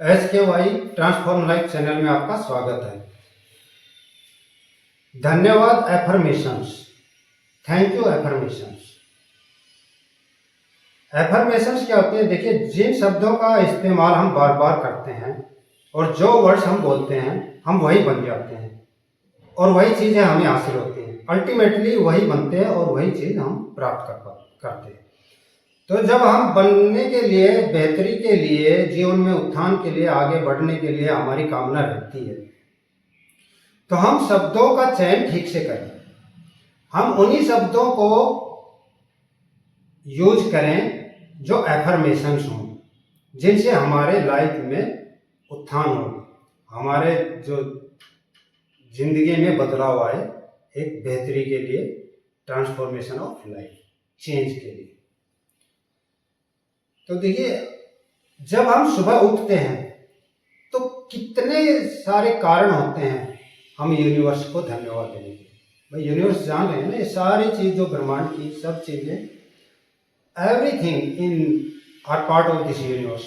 SKY transform life channel में आपका स्वागत है। धन्यवाद affirmations, thank you affirmations. Affirmations क्या होते हैं? देखिए, जिन शब्दों का इस्तेमाल हम बार बार करते हैं और जो वर्ड्स हम बोलते हैं हम वही बन जाते हैं और वही चीज़ें हमें हासिल होती हैं। अल्टीमेटली वही बनते हैं और वही चीज़ हम प्राप्त करते हैं। तो जब हम बनने के लिए, बेहतरी के लिए, जीवन में उत्थान के लिए, आगे बढ़ने के लिए हमारी कामना रहती है, तो हम शब्दों का चयन ठीक से करें। हम उन्हीं शब्दों को यूज करें जो एफर्मेशंस हों, जिनसे हमारे लाइफ में उत्थान हो, हमारे जो जिंदगी में बदलाव आए, एक बेहतरी के लिए, ट्रांसफॉर्मेशन ऑफ लाइफ, चेंज के लिए। तो देखिए, जब हम सुबह उठते हैं तो कितने सारे कारण होते हैं हम यूनिवर्स को धन्यवाद देने के। भाई, यूनिवर्स जान रहे हैं ना, ये सारी चीज जो ब्रह्मांड की सब चीजें, everything in are part of this universe.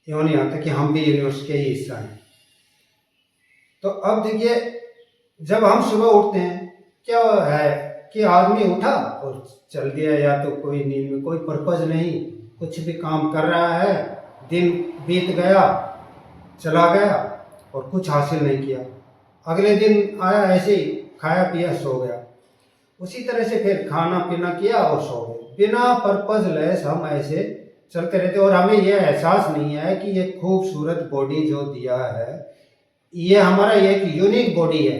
ये नहीं आता कि हम भी यूनिवर्स के ही हिस्सा हैं। तो अब देखिए, जब हम सुबह उठते हैं, क्या है कि आदमी उठा और चल गया, या तो कोई नींद में कोई पर्पज नहीं, कुछ भी काम कर रहा है, दिन बीत गया, चला गया और कुछ हासिल नहीं किया। अगले दिन आया, ऐसे ही खाया पिया सो गया, उसी तरह से फिर खाना पीना किया और सो गए। बिना पर्पज लेस हम ऐसे चलते रहते और हमें यह एहसास नहीं है कि ये खूबसूरत बॉडी जो दिया है, ये हमारा एक यूनिक बॉडी है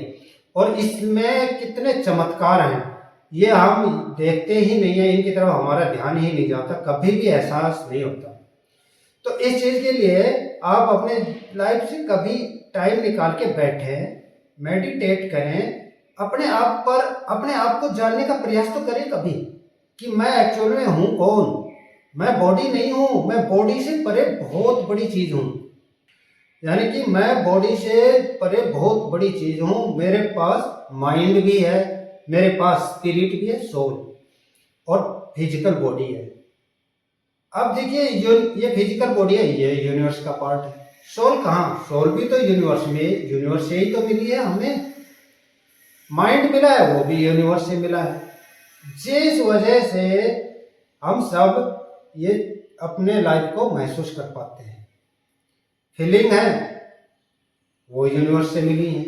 और इसमें कितने चमत्कार हैं, ये हम देखते ही नहीं है, इनकी तरफ हमारा ध्यान ही नहीं जाता, कभी भी एहसास नहीं होता। तो इस चीज के लिए आप अपने लाइफ से कभी टाइम निकाल के बैठें, मेडिटेट करें, अपने आप को जानने का प्रयास तो करें कभी, कि मैं एक्चुअल में हूं कौन। मैं बॉडी नहीं हूं, मैं बॉडी से परे बहुत बड़ी चीज हूं। यानी कि मैं बॉडी से परे बहुत बड़ी चीज हूं। मेरे पास माइंड भी है, मेरे पास स्पिरिट भी है, सोल और फिजिकल बॉडी है। अब देखिए, ये फिजिकल बॉडी है, ये यूनिवर्स का पार्ट है। सोल कहाँ? सोल भी तो यूनिवर्स में, यूनिवर्स से ही तो मिली है हमें। माइंड मिला है, वो भी यूनिवर्स से मिला है। जिस वजह से हम सब ये अपने लाइफ को महसूस कर पाते हैं। फीलिंग है, वो यूनिवर्स से मिली है।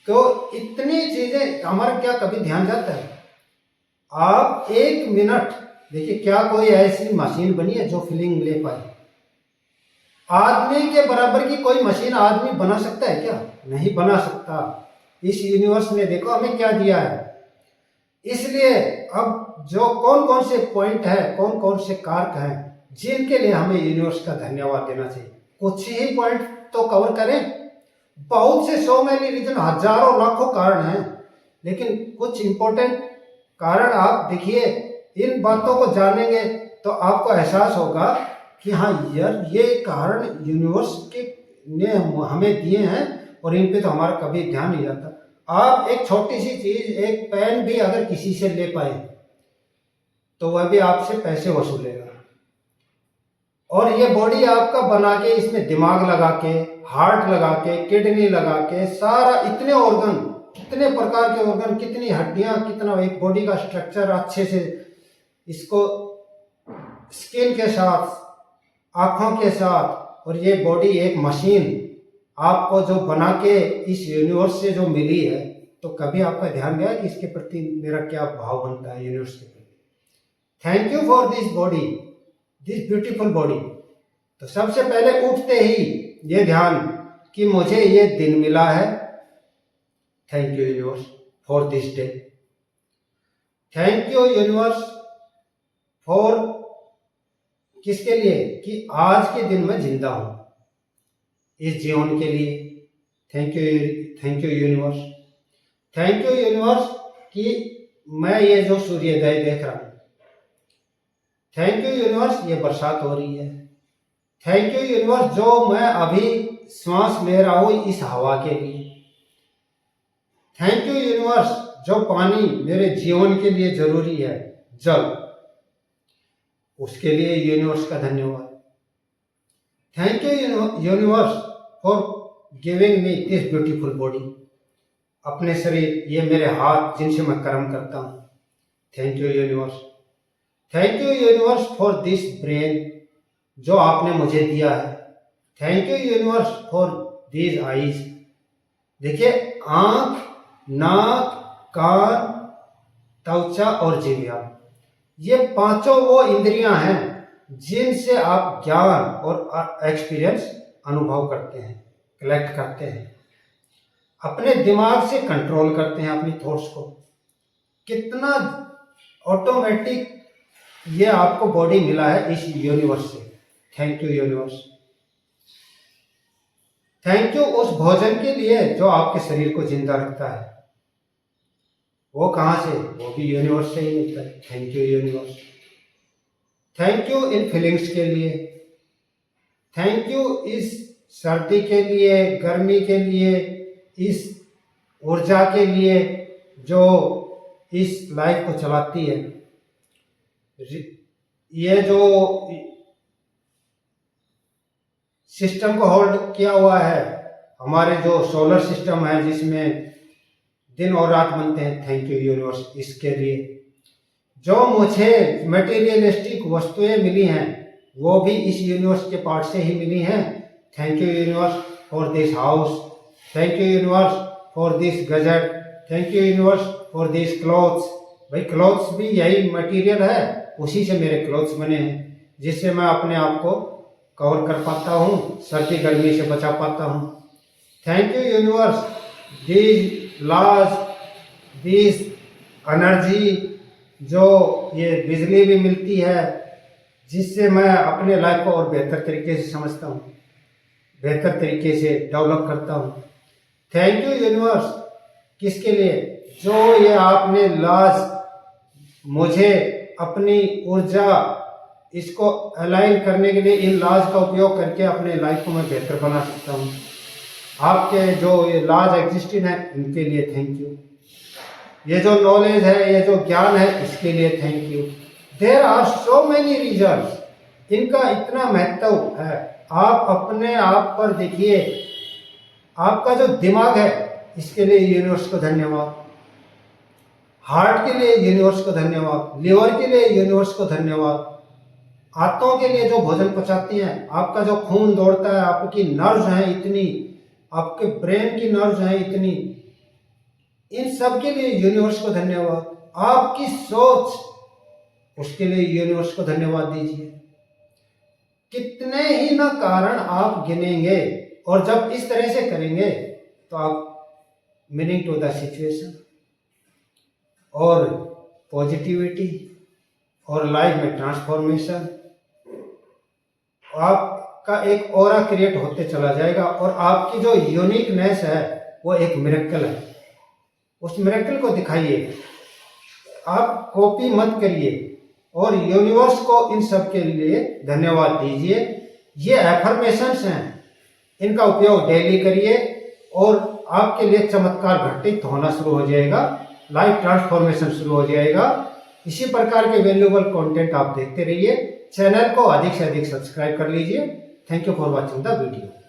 तो इतनी चीजें हमारा क्या कभी ध्यान जाता है? आप एक मिनट देखिए, क्या कोई ऐसी मशीन बनी है जो फीलिंग ले पाए? आदमी के बराबर की कोई मशीन आदमी बना सकता है क्या? नहीं बना सकता। इस यूनिवर्स ने देखो हमें क्या दिया है। इसलिए अब जो कौन कौन से पॉइंट है, कौन कौन से कारक हैं जिनके लिए हमें यूनिवर्स का धन्यवाद देना चाहिए, कुछ ही पॉइंट तो कवर करें। बहुत से सो मैनी रीजन, हजारों लाखों कारण हैं, लेकिन कुछ इंपॉर्टेंट कारण आप देखिए। इन बातों को जानेंगे तो आपको एहसास होगा कि हाँ यार, ये कारण यूनिवर्स के ने हमें दिए हैं और इन पे तो हमारा कभी ध्यान नहीं जाता। आप एक छोटी सी चीज, एक पेन भी अगर किसी से ले पाए तो वह भी आपसे पैसे वसूलेगा। और ये बॉडी आपका बना के, इसमें दिमाग लगा के, हार्ट लगा के, किडनी लगा के, सारा इतने ऑर्गन, कितने प्रकार के ऑर्गन, कितनी हड्डियां, कितना एक बॉडी का स्ट्रक्चर अच्छे से, इसको स्किन के साथ, आंखों के साथ, और ये बॉडी एक मशीन आपको जो बना के इस यूनिवर्स से जो मिली है, तो कभी आपका ध्यान गया कि इसके प्रति मेरा क्या भाव बनता है यूनिवर्स के प्रति? Thank you for this body, this beautiful body. तो सबसे पहले उठते ही ये ध्यान कि मुझे ये दिन मिला है, thank you universe for this day. Thank you universe for किसके लिए? कि आज के दिन में जिंदा हूं, इस जीवन के लिए। Thank you universe. Thank you universe कि मैं ये जो सूर्योदय देख रहा हूं। थैंक यू यूनिवर्स, ये बरसात हो रही है। थैंक यू यूनिवर्स, जो मैं अभी श्वास ले रहा हूं इस हवा के लिए। थैंक यू यूनिवर्स, जो पानी मेरे जीवन के लिए जरूरी है, जल, उसके लिए यूनिवर्स का धन्यवाद। Thank you universe for giving me this beautiful body. अपने शरीर, ये मेरे हाथ जिनसे मैं कर्म करता हूँ। Thank you universe. Thank you universe for this brain जो आपने मुझे दिया है। Thank you universe for these eyes. देखिए, आंख, नाक, कान, त्वचा और जिह्वा, ये पांचों वो इंद्रियां हैं जिनसे आप ज्ञान और एक्सपीरियंस अनुभव करते हैं, कलेक्ट करते हैं, अपने दिमाग से कंट्रोल करते हैं अपनी थॉट्स को। कितना ऑटोमेटिक ये आपको बॉडी मिला है इस यूनिवर्स से। Thank you universe. Thank you उस भोजन के लिए जो आपके शरीर को जिंदा रखता है। वो कहाँ से? वो भी यूनिवर्स से ही मिलता है। Thank you universe. Thank you in feelings के लिए। थैंक यू इस सर्दी के लिए, गर्मी के लिए, इस ऊर्जा के लिए जो इस लाइफ को चलाती है। ये जो सिस्टम को होल्ड किया हुआ है, हमारे जो सोलर सिस्टम है जिसमें दिन और रात बनते हैं। थैंक यू यूनिवर्स इसके लिए। जो मुझे मटेरियलिस्टिक वस्तुएं मिली हैं वो भी इस यूनिवर्स के पार्ट से ही मिली हैं। Thank you universe for this house. Thank you universe for this gadget. Thank you universe for this clothes. भाई, क्लॉथ्स भी यही मटेरियल है, उसी से मेरे क्लॉथ्स बने हैं जिससे मैं अपने आप को कवर कर पाता हूँ, सर्दी गर्मी से बचा पाता हूँ। Thank you universe these laws, these energy, जो ये बिजली भी मिलती है जिससे मैं अपने लाइफ को और बेहतर तरीके से समझता हूँ, बेहतर तरीके से डेवलप करता हूँ। Thank you universe. किसके लिए? जो ये आपने लॉज मुझे अपनी ऊर्जा इसको अलाइन करने के लिए इन लॉज का उपयोग करके अपने लाइफ को मैं बेहतर बना सकता हूँ। आपके जो ये लॉज एग्जिस्टिंग है इनके लिए थैंक यू। ये जो नॉलेज है, ये जो ज्ञान है, इसके लिए thank you. There are so many reasons, इनका इतना महत्व है। आप अपने आप पर देखिए, आपका जो दिमाग है इसके लिए यूनिवर्स को धन्यवाद, हार्ट के लिए यूनिवर्स को धन्यवाद, लिवर के लिए यूनिवर्स को धन्यवाद, आंतों के लिए जो भोजन पचाती हैं, आपका जो खून दौड़ता है, आपकी नर्व्स हैं इतनी, आपके ब्रेन की नर्व्स हैं इतनी, इन सब के लिए यूनिवर्स को धन्यवाद। आपकी सोच, उसके लिए यूनिवर्स को धन्यवाद दीजिए। कितने ही ना कारण आप गिनेंगे, और जब इस तरह से करेंगे तो आप मीनिंग टू द सिचुएशन और पॉजिटिविटी और लाइफ में ट्रांसफॉर्मेशन, आपका एक ऑरा क्रिएट होते चला जाएगा। और आपकी जो यूनिकनेस है वो एक मिरेकल है। उस मिरेकल को दिखाइए, आप कॉपी मत करिए, और यूनिवर्स को इन सब के लिए धन्यवाद दीजिए। ये एफर्मेशंस हैं, इनका उपयोग डेली करिए और आपके लिए चमत्कार घटित होना शुरू हो जाएगा, लाइफ ट्रांसफॉर्मेशन शुरू हो जाएगा। इसी प्रकार के वैल्यूएबल कंटेंट आप देखते रहिए। चैनल को अधिक से अधिक सब्सक्राइब कर लीजिए। Thank you for watching the video.